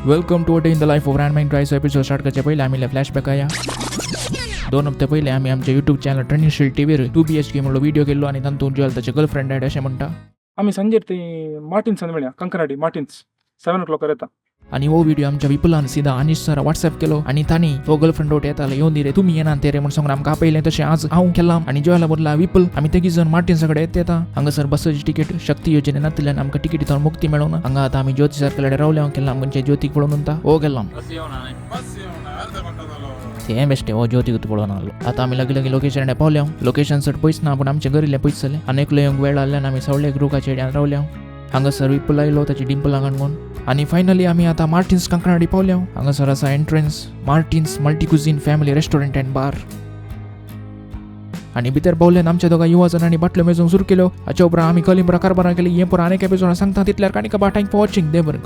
welcome to a day in the life of Ran Magneto episode start करायच्या पहिले आम्ही flashback आहे 2 हप्ते पहिले आम्ही आमच्या यूट्यूब चॅनल ट्रेंडिंग टीव्हीवर 2BHK म्हणून व्हिडिओ केलो आणि नंतर ज्वेल त्याचे गर्लफ्रेंड आहे असे म्हणता आम्ही संजय ते मार्टिन्स मिळ्या कंकनाडी मार्टिन्स 7 o'clock येता आणि वो व्हिडिओ आमच्या विपुलान सीधा अनिश सर व्हॉट्सअप केलो आणि तानी तो गर्लफ्रेंड ओट येताला येऊन दिले तुम्ही येणार ते रे म्हणून सांगून आमका पहिले तसे आज हांव केला आणि ज्वेला बोलला विपुल आम्ही तेगी जण मार्टिन सगळे येता हांगा सर बसची तिकीट शक्ती योजनेन दिल्यान आमका तिकीट इथून मुक्ती मिळवून हांगा आता आम्ही ज्योती सर कडे रावले केला म्हणजे ज्योतिक पळून उंता ओ गेला ते बेस्ट ओ ज्योतिक पळून आलो आता आम्ही लगे लोकेशन पावल्या लोकेशन सट पैस ना पण आमच्या घरीले पैसले अनेक लोक वेळ आल्यान आम्ही सवळे ग्रुकाचे रावल्या हांगा सर विपुल आयलो त्याची डिंपल लागून आणि फायनली आम्ही आता मार्टिन्स कंकनाडी पावल्या हांगा सर असा entrance Martin's multi cuisine family restaurant and bar आणि भितर पावल्यान आमच्या दोघा युवा जणांनी बाटल्यो मेजूंक सुरू केलो हाच्या उपरांत आम्ही कलिंबरा कारभार केली हे पुरा अनेक एपिसोड सांगता तितल्यार काणी का थँक फॉर वॉचिंग दे बरें